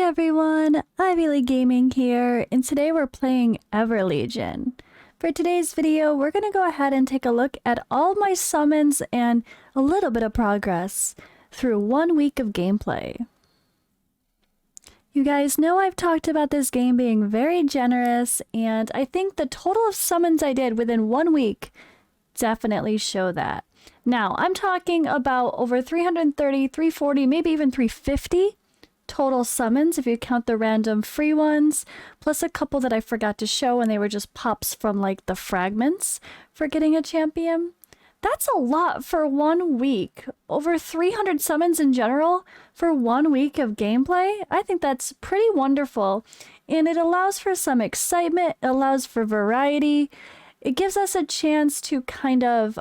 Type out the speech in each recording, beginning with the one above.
everyone, Ivy League Gaming here, and today we're playing Everlegion. For today's video, we're going to go ahead and take a look at all my summons and a little bit of progress through 1 week of gameplay. You guys know I've talked about this game being very generous, and I think the total of summons I did within 1 week definitely show that. Now, I'm talking about over 330, 340, maybe even 350 total summons if you count the random free ones, plus a couple that I forgot to show and they were just pops from like the fragments for getting a champion. That's a lot for 1 week. Over 300 summons in general for 1 week of gameplay. I think that's pretty wonderful, and it allows for some excitement, it allows for variety. It gives us a chance to kind of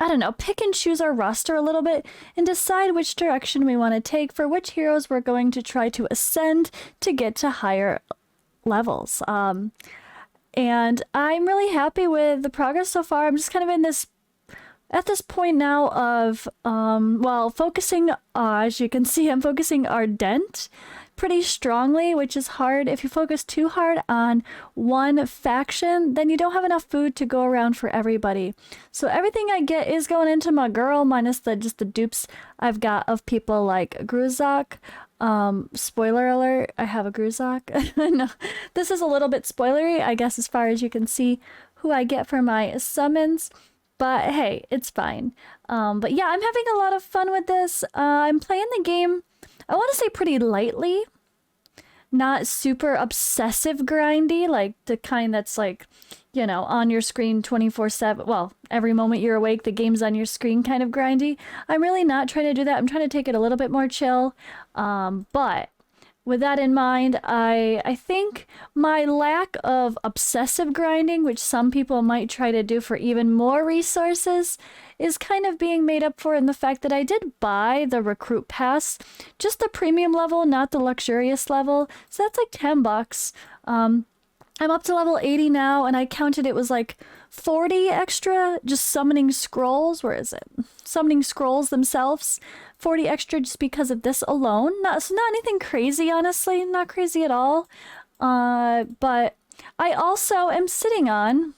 I don't know, pick and choose our roster a little bit and decide which direction we want to take for which heroes we're going to try to ascend to get to higher levels. And I'm really happy with the progress so far. I'm just kind of in this, at this point now of, well, focusing, as you can see, I'm focusing Ardent pretty strongly, which is hard. If you focus too hard on one faction, then you don't have enough food to go around for everybody. So everything I get is going into my girl, minus just the dupes I've got of people like Gruzak. Spoiler alert, I have a Gruzak. No, this is a little bit spoilery, I guess, as far as you can see who I get for my summons. But hey, it's fine. But yeah, I'm having a lot of fun with this. I'm playing the game, I want to say pretty lightly, not super obsessive grindy, like the kind that's like, you know, on your screen 24/7. Well, every moment you're awake, the game's on your screen kind of grindy. I'm really not trying to do that. I'm trying to take it a little bit more chill. But with that in mind, I think my lack of obsessive grinding, which some people might try to do for even more resources, is kind of being made up for in the fact that I did buy the recruit pass, just the premium level, not the luxurious level. So that's like $10. I'm up to level 80 now, and I counted it was like 40 extra just summoning scrolls. Where is it? Summoning scrolls themselves. 40 extra just because of this alone. Not anything crazy, honestly. Not crazy at all. But I also am sitting on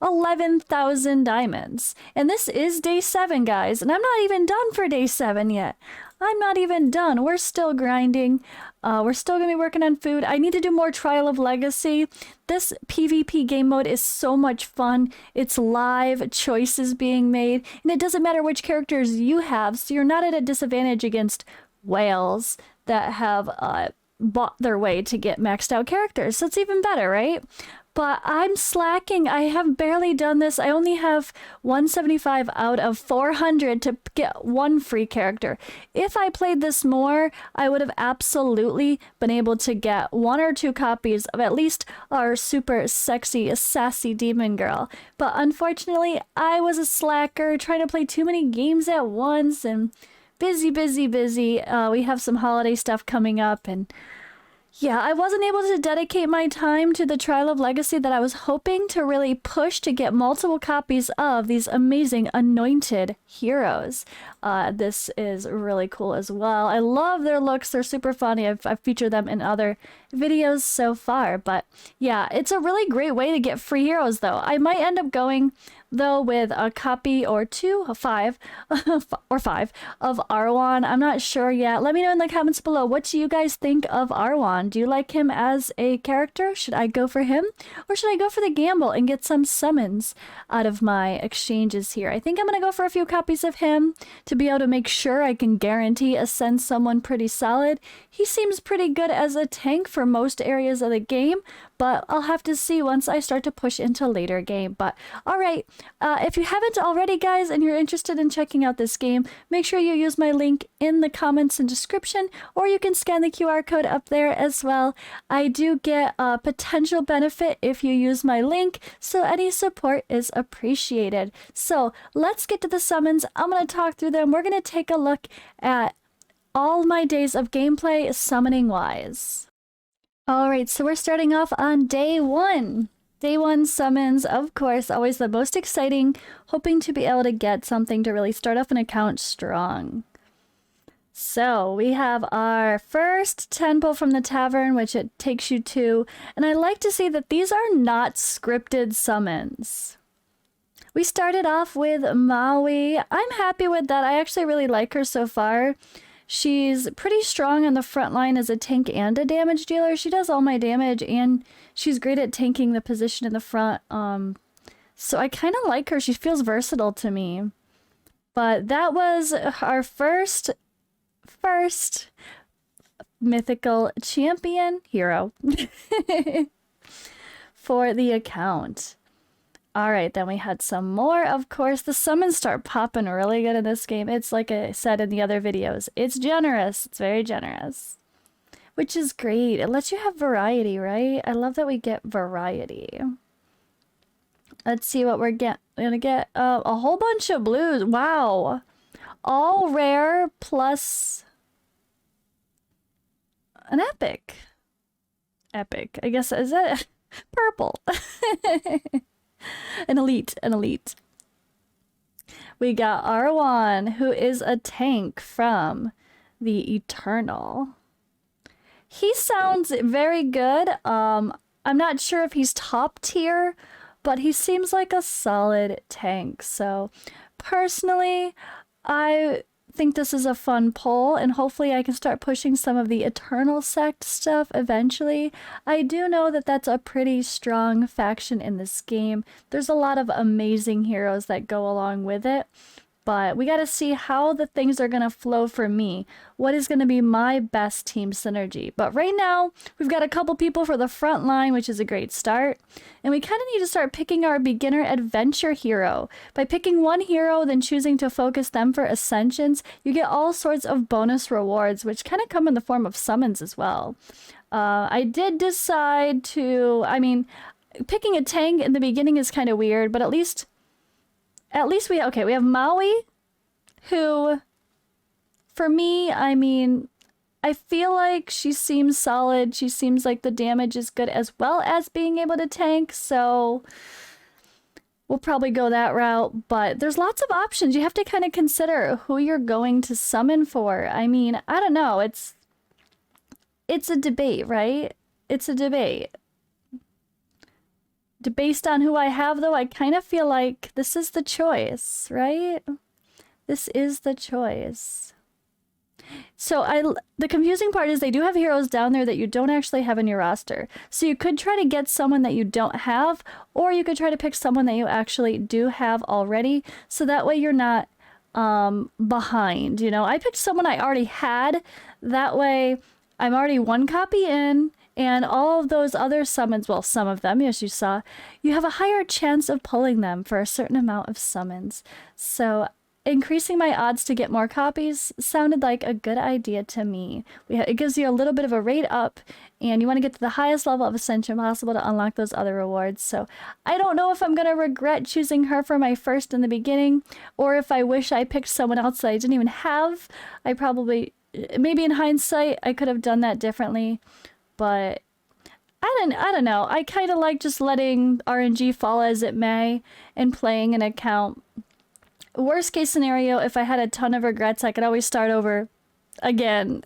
11,000 diamonds. And this is day 7, guys. And I'm not even done for day 7 yet. I'm not even done. We're still grinding. We're still going to be working on food. I need to do more Trial of Legacy. This PvP game mode is so much fun. It's live, choices being made, and it doesn't matter which characters you have, so you're not at a disadvantage against whales that have bought their way to get maxed out characters. So it's even better, right? But I'm slacking. I have barely done this. I only have 175 out of 400 to get one free character. If I played this more, I would have absolutely been able to get 1 or 2 copies of at least our super sexy, sassy demon girl. But unfortunately, I was a slacker trying to play too many games at once and busy. We have some holiday stuff coming up, and yeah, I wasn't able to dedicate my time to the Trial of Legacy that I was hoping to really push to get multiple copies of these amazing anointed heroes. This is really cool as well. I love their looks. They're super funny. I've featured them in other videos so far. But yeah, it's a really great way to get free heroes, though. I might end up going, though, with a copy or 2, 5, or 5 of Arwan. I'm not sure yet. Let me know in the comments below. What do you guys think of Arwan? Do you like him as a character? Should I go for him? Or should I go for the gamble and get some summons out of my exchanges here? I think I'm going to go for a few copies of him to be able to make sure I can guarantee ascend someone pretty solid. He seems pretty good as a tank for most areas of the game, but I'll have to see once I start to push into later game. But alright, if you haven't already, guys, and you're interested in checking out this game, make sure you use my link in the comments and description, or you can scan the QR code up there as well. I do get a potential benefit if you use my link, so any support is appreciated. So let's get to the summons. I'm going to talk through them. We're going to take a look at all my days of gameplay summoning wise. Alright, so we're starting off on day 1. Day 1 summons, of course, always the most exciting, hoping to be able to get something to really start off an account strong. So we have our first temple from the tavern, which it takes you to, and I like to see that these are not scripted summons. We started off with Maui. I'm happy with that. I actually really like her so far. She's pretty strong on the front line as a tank and a damage dealer. She does all my damage, and she's great at tanking the position in the front. So I kind of like her. She feels versatile to me. But that was our first mythical champion hero for the account. All right, then we had some more, of course. The summons start popping really good in this game. It's like I said in the other videos. It's generous. It's very generous, which is great. It lets you have variety, right? I love that we get variety. Let's see what we're gonna get. A whole bunch of blues. Wow. All rare plus an epic. Epic. I guess, is that purple? An elite. We got R1, who is a tank from the Eternal. He sounds very good. I'm not sure if he's top tier, but he seems like a solid tank. So personally, I think this is a fun pull, and hopefully I can start pushing some of the Eternal Sect stuff eventually. I do know that that's a pretty strong faction in this game. There's a lot of amazing heroes that go along with it, but we got to see how the things are going to flow for me. What is going to be my best team synergy? But right now, we've got a couple people for the front line, which is a great start. And we kind of need to start picking our beginner adventure hero. By picking one hero, then choosing to focus them for ascensions, you get all sorts of bonus rewards, which kind of come in the form of summons as well. I did decide to, picking a tank in the beginning is kind of weird, but at least we have Maui, who, for me, I feel like she seems solid. She seems like the damage is good as well as being able to tank, so we'll probably go that route. But there's lots of options. You have to kind of consider who you're going to summon for. I don't know. It's a debate, right? It's a debate. Based on who I have, though, I kind of feel like this is the choice, right? This is the choice. So the confusing part is they do have heroes down there that you don't actually have in your roster. So you could try to get someone that you don't have, or you could try to pick someone that you actually do have already. So that way you're not behind, you know? I picked someone I already had. That way I'm already one copy in. And all of those other summons, well, some of them, as you saw, you have a higher chance of pulling them for a certain amount of summons. So increasing my odds to get more copies sounded like a good idea to me. It gives you a little bit of a rate up, and you want to get to the highest level of Ascension possible to unlock those other rewards. So I don't know if I'm going to regret choosing her for my first in the beginning, or if I wish I picked someone else that I didn't even have. I probably, maybe in hindsight, I could have done that differently. But I don't know. I kind of like just letting RNG fall as it may and playing an account. Worst case scenario, if I had a ton of regrets, I could always start over again.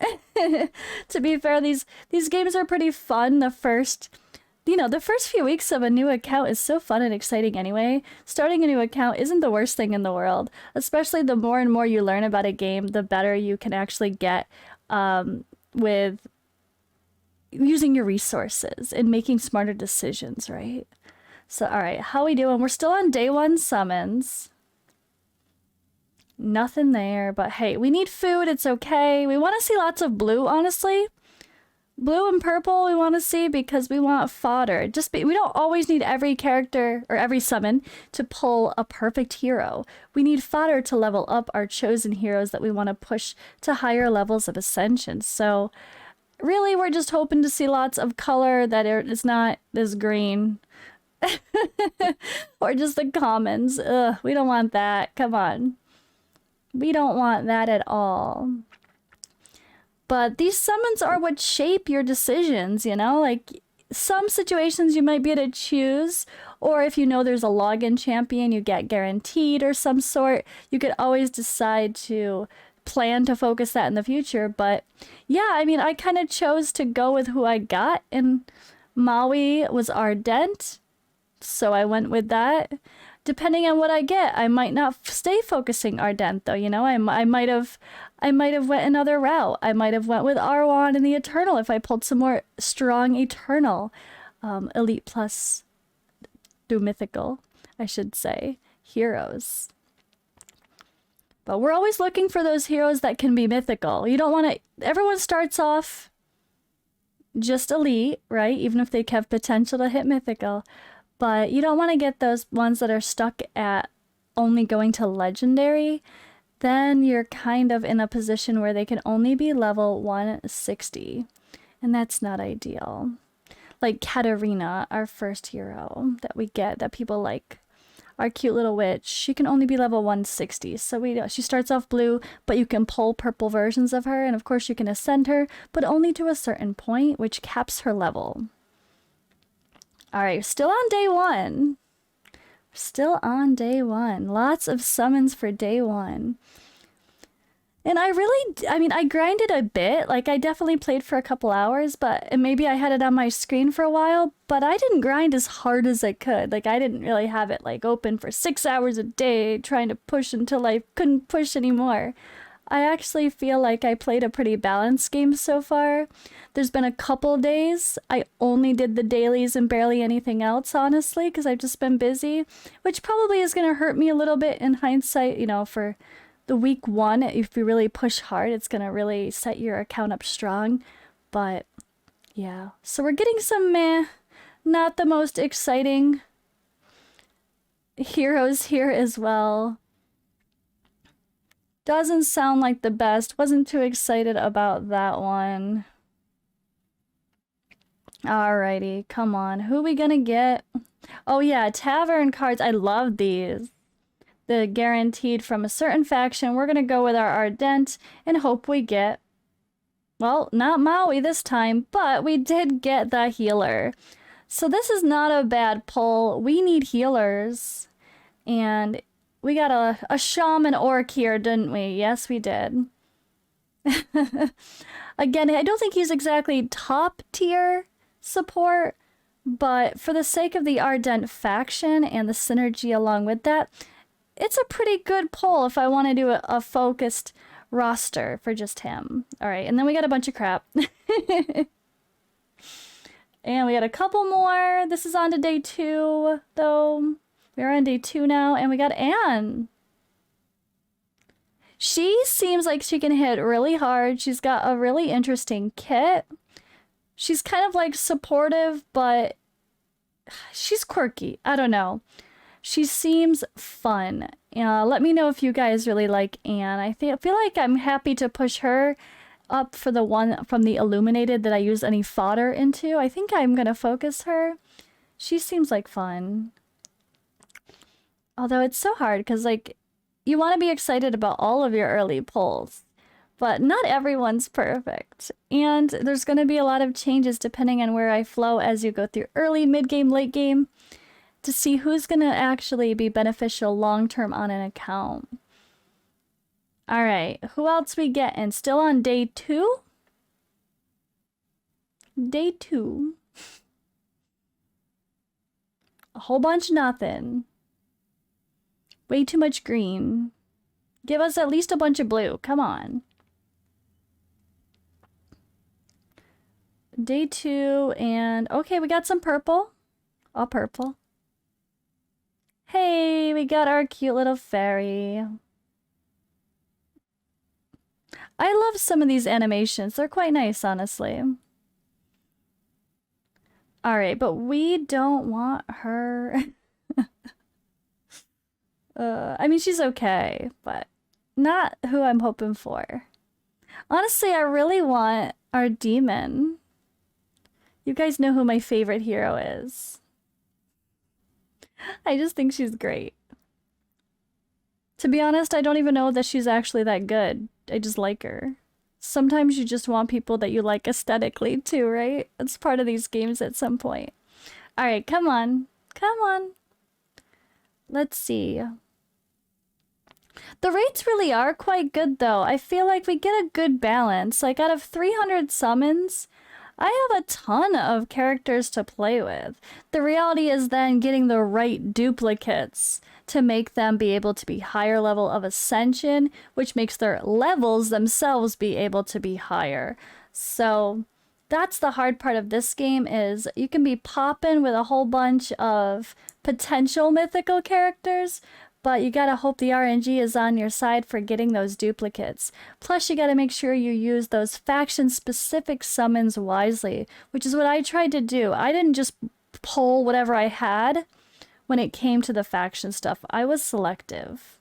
To be fair, these games are pretty fun. The first few weeks of a new account is so fun and exciting anyway. Starting a new account isn't the worst thing in the world. Especially the more and more you learn about a game, the better you can actually get with using your resources and making smarter decisions, right? So, all right, how we doing? We're still on day 1 summons. Nothing there, but hey, we need food. It's okay. We want to see lots of blue, honestly. Blue and purple we want to see because we want fodder. We don't always need every character or every summon to pull a perfect hero. We need fodder to level up our chosen heroes that we want to push to higher levels of ascension. So really, we're just hoping to see lots of color that is not this green. Or just the commons. Ugh, we don't want that. Come on. We don't want that at all. But these summons are what shape your decisions, you know? Like, some situations you might be able to choose, or if you know there's a login champion you get guaranteed or some sort, you could always decide to plan to focus that in the future. But yeah, I mean, I kind of chose to go with who I got, and Maui was Ardent, so I went with that. Depending on what I get, I might not stay focusing Ardent though. You know, I might have went another route. I might have went with Arwan and the Eternal if I pulled some more strong Eternal, Elite Plus through Mythical, I should say, heroes. But we're always looking for those heroes that can be mythical. You don't want to... Everyone starts off just elite, right? Even if they have potential to hit mythical. But you don't want to get those ones that are stuck at only going to legendary. Then you're kind of in a position where they can only be level 160. And that's not ideal. Like Katarina, our first hero that we get, that people like. Our cute little witch, she can only be level 160. So she starts off blue, but you can pull purple versions of her, and of course you can ascend her, but only to a certain point, which caps her level. Alright, still on day 1. Still on day 1. Lots of summons for day 1. And I mean, I grinded a bit. Like, I definitely played for a couple hours, and maybe I had it on my screen for a while, but I didn't grind as hard as I could. Like, I didn't really have it, like, open for 6 hours a day, trying to push until I couldn't push anymore. I actually feel like I played a pretty balanced game so far. There's been a couple days I only did the dailies and barely anything else, honestly, because I've just been busy, which probably is going to hurt me a little bit in hindsight, you know, for... The week 1, if you really push hard, it's going to really set your account up strong. But, yeah. So we're getting some not the most exciting heroes here as well. Doesn't sound like the best. Wasn't too excited about that one. Alrighty, come on. Who are we going to get? Oh yeah, Tavern cards. I love these. The guaranteed from a certain faction. We're going to go with our Ardent and hope we get, well, not Maui this time, but we did get the healer. So this is not a bad pull. We need healers. And we got a shaman orc here, didn't we? Yes, we did. Again, I don't think he's exactly top tier support, but for the sake of the Ardent faction and the synergy along with that, it's a pretty good pull if I want to do a focused roster for just him. Alright, and then we got a bunch of crap. And we got a couple more. This is on to day 2, though. We're on day 2 now, and we got Anne. She seems like she can hit really hard. She's got a really interesting kit. She's kind of like supportive, but she's quirky. I don't know. She seems fun. Let me know if you guys really like Anne. I feel like I'm happy to push her up for the one from the Illuminated that I use any fodder into. I think I'm going to focus her. She seems like fun. Although it's so hard because, like, you want to be excited about all of your early pulls. But not everyone's perfect. And there's going to be a lot of changes depending on where I flow as you go through early, mid-game, late game, to see who's going to actually be beneficial long-term on an account. Alright, who else we getting? Still on day 2? Day 2. A whole bunch of nothing. Way too much green. Give us at least a bunch of blue. Come on. Day 2 and... Okay, we got some purple. All purple. Hey, we got our cute little fairy. I love some of these animations. They're quite nice, honestly. Alright, but we don't want her. I mean, she's okay, but not who I'm hoping for. Honestly, I really want our demon. You guys know who my favorite hero is. I just think she's great. To be honest, I don't even know that she's actually that good. I just like her. Sometimes you just want people that you like aesthetically too, right? It's part of these games at some point. Alright, come on. Come on. Let's see. The rates really are quite good, though. I feel like we get a good balance. Like, out of 300 summons, I have a ton of characters to play with. The reality is then getting the right duplicates to make them be able to be higher level of ascension, which makes their levels themselves be able to be higher. So that's the hard part of this game, is you can be popping with a whole bunch of potential mythical characters, but you gotta hope the RNG is on your side for getting those duplicates. Plus, you gotta make sure you use those faction-specific summons wisely, which is what I tried to do. I didn't just pull whatever I had when it came to the faction stuff. I was selective.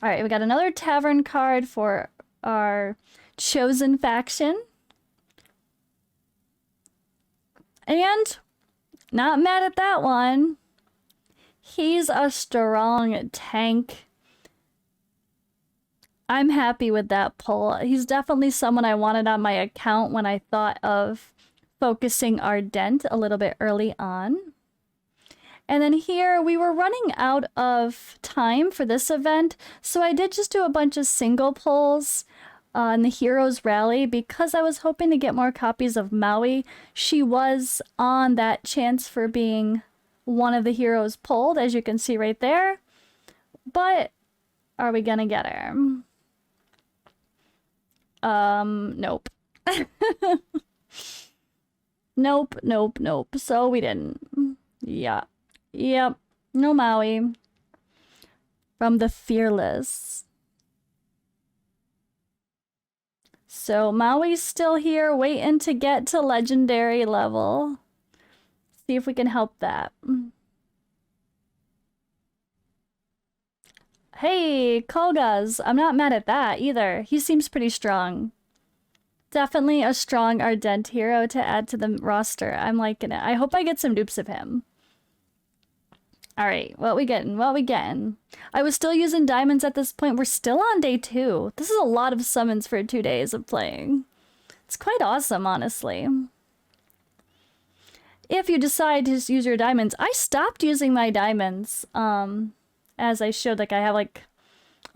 Alright, we got another tavern card for our chosen faction. And not mad at that one. He's a strong tank. I'm happy with that pull. He's definitely someone I wanted on my account when I thought of focusing Ardent a little bit early on. And then here, we were running out of time for this event, so I did just do a bunch of single pulls in the Heroes Rally because I was hoping to get more copies of Maui. She was on that chance for being one of the heroes pulled, as you can see right there. But are we gonna get her? Nope. Nope, nope, nope. So we didn't. Yeah. Yep. No Maui. From the Fearless. So Maui's still here, waiting to get to legendary level. See if we can help that. Hey, Kolgaz. I'm not mad at that either. He seems pretty strong. Definitely a strong Ardent hero to add to the roster. I'm liking it. I hope I get some dupes of him. Alright, what we getting? What we getting? I was still using diamonds at this point. We're still on day 2. This is a lot of summons for 2 days of playing. It's quite awesome, honestly. If you decide to use your diamonds, I stopped using my diamonds, as I showed, like I have like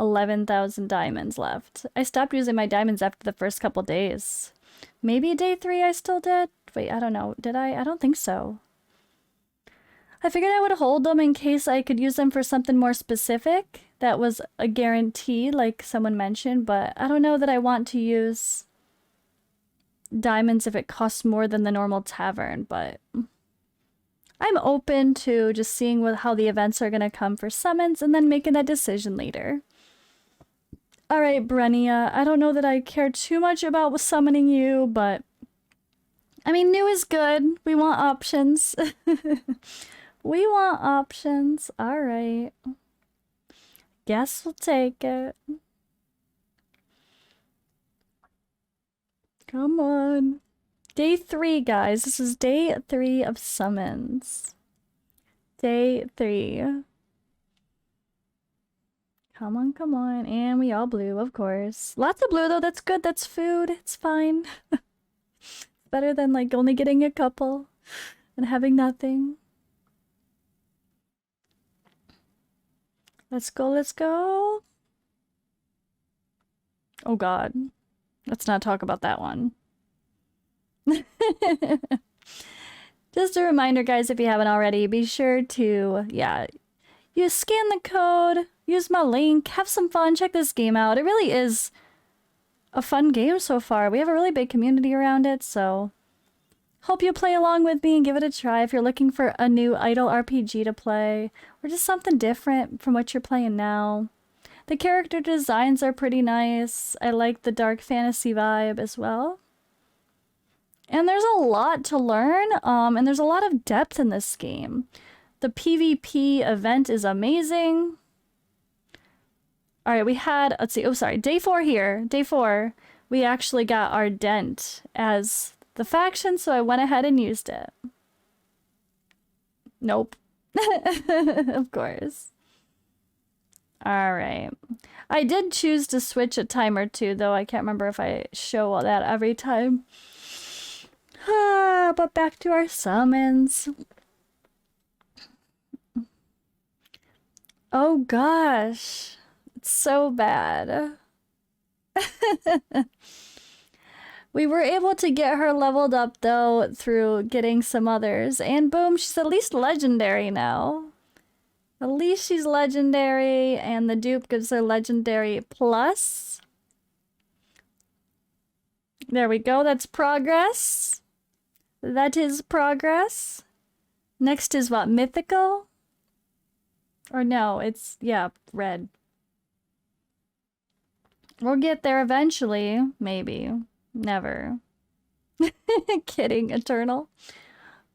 11,000 diamonds left. I stopped using my diamonds after the first couple days. Maybe day 3 I still did? Wait, I don't know. Did I? I don't think so. I figured I would hold them in case I could use them for something more specific that was a guarantee, like someone mentioned, but I don't know that I want to use diamonds if it costs more than the normal tavern, but I'm open to just seeing how the events are going to come for summons and then making that decision later. Alright, Brenia, I don't know that I care too much about summoning you, but I mean, new is good. We want options. We want options. Alright. Guess we'll take it. Come on. Day 3, guys. This is day 3 of summons. Day 3. Come on, come on. And we all blue, of course. Lots of blue, though. That's good. That's food. It's fine. Better than, like, only getting a couple and having nothing. Let's go, let's go. Oh, God. Let's not talk about that one. Just a reminder, guys, if you haven't already, be sure to, you scan the code, use my link, have some fun, check this game out. It really is a fun game so far. We have a really big community around it, so hope you play along with me and give it a try if you're looking for a new idle RPG to play, or just something different from what you're playing now. The character designs are pretty nice. I like the dark fantasy vibe as well. And there's a lot to learn, and there's a lot of depth in this game. The PvP event is amazing. Alright, we had, let's see, oh sorry, day 4 here. Day 4, we actually got Ardent as the faction, so I went ahead and used it. Nope. Of course. Alright. I did choose to switch a time or two, though I can't remember if I show all that every time. But back to our summons. Oh gosh. It's so bad. We were able to get her leveled up though through getting some others. And boom, she's at least legendary now. At least she's legendary, and the dupe gives her legendary plus. There we go, that's progress. That is progress. Next is what, mythical? Or no, it's, yeah, red. We'll get there eventually, maybe. Never. Kidding, eternal.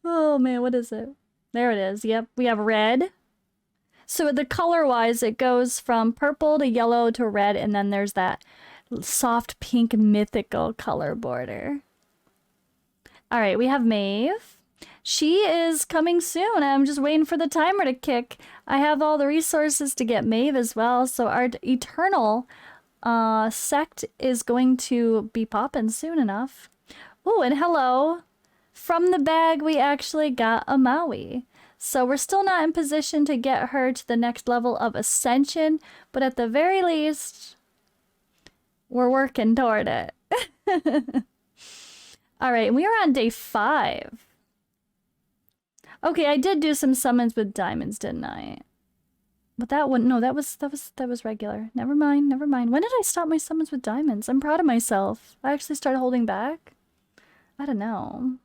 Oh man, what is it? There it is, yep, we have red. So the color-wise, it goes from purple to yellow to red, and then there's that soft pink mythical color border. All right, we have Maeve. She is coming soon. I'm just waiting for the timer to kick. I have all the resources to get Maeve as well, so our eternal sect is going to be popping soon enough. Oh, and hello. From the bag, we actually got a Maui. So we're still not in position to get her to the next level of ascension, but at the very least, we're working toward it. All right, we are on day 5. Okay, I did do some summons with diamonds, didn't I? But that one, no, that was regular. Never mind, never mind. When did I stop my summons with diamonds? I'm proud of myself. I actually started holding back. I don't know.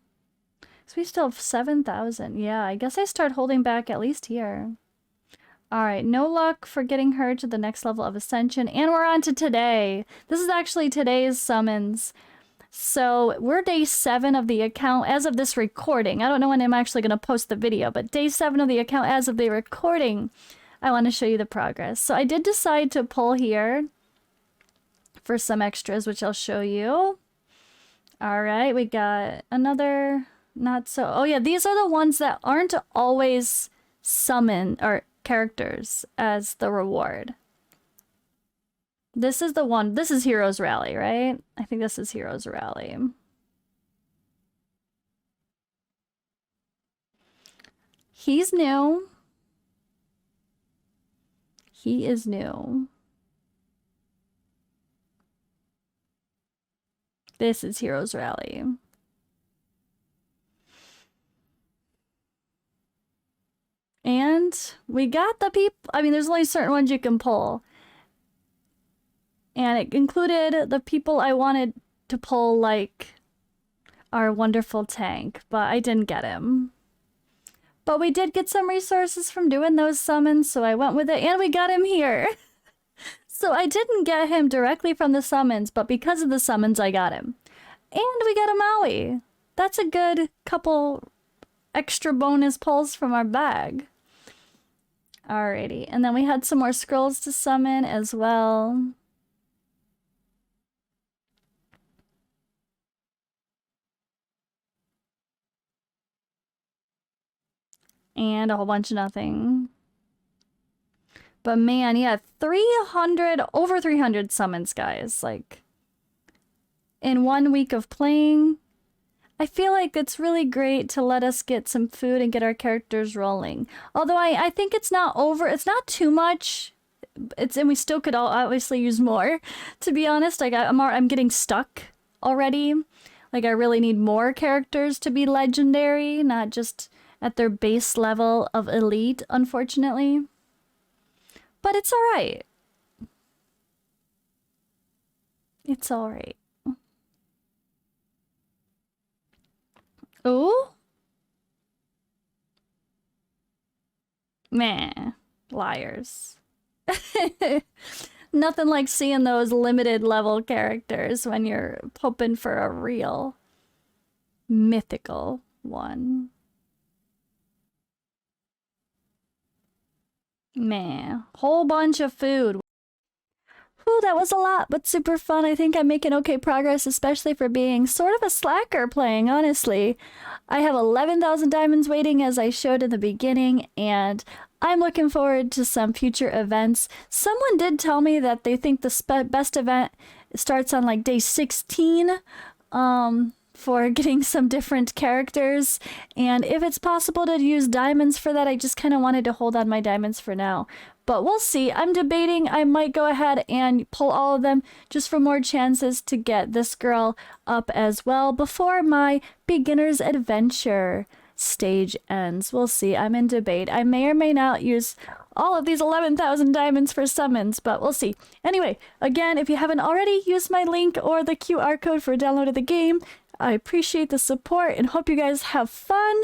So we still have 7,000. Yeah, I guess I start holding back at least here. Alright, no luck for getting her to the next level of ascension. And we're on to today. This is actually today's summons. So we're day 7 of the account as of this recording. I don't know when I'm actually going to post the video, but day 7 of the account as of the recording. I want to show you the progress. So I did decide to pull here for some extras, which I'll show you. Alright, we got another... Not so. Oh yeah, these are the ones that aren't always summon or characters as the reward. This is the one. This is Heroes Rally, right? I think this is Heroes Rally. He's new. He is new. This is Heroes Rally. And we got the people. I mean, there's only certain ones you can pull. And it included the people I wanted to pull, like our wonderful tank, but I didn't get him. But we did get some resources from doing those summons, so I went with it, and we got him here. So I didn't get him directly from the summons, but because of the summons, I got him. And we got a Maui. That's a good couple extra bonus pulls from our bag. Alrighty, and then we had some more scrolls to summon as well. And a whole bunch of nothing. But man, yeah, 300, over 300 summons, guys. Like, in 1 week of playing, I feel like it's really great to let us get some food and get our characters rolling. Although I think it's not too much. And we still could all obviously use more, to be honest. Like I'm getting stuck already. Like I really need more characters to be legendary, not just at their base level of elite, unfortunately. But it's all right. It's all right. Ooh? Meh. Liars. Nothing like seeing those limited level characters when you're hoping for a real mythical one. Meh. Whole bunch of food. Ooh, that was a lot, but super fun. I think I'm making okay progress, especially for being sort of a slacker playing, honestly. I have 11,000 diamonds waiting, as I showed in the beginning, and I'm looking forward to some future events. Someone did tell me that they think the best event starts on like day 16. for getting some different characters. And if it's possible to use diamonds for that, I just kind of wanted to hold on my diamonds for now. But we'll see. I'm debating. I might go ahead and pull all of them just for more chances to get this girl up as well before my beginner's adventure stage ends. We'll see. I'm in debate. I may or may not use all of these 11,000 diamonds for summons, but we'll see. Anyway, again, if you haven't already, use my link or the QR code for download of the game. I appreciate the support and hope you guys have fun.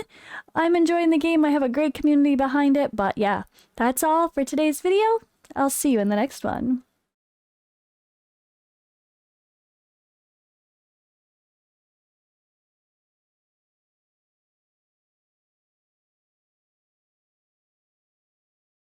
I'm enjoying the game. I have a great community behind it, but yeah, that's all for today's video. I'll see you in the next one.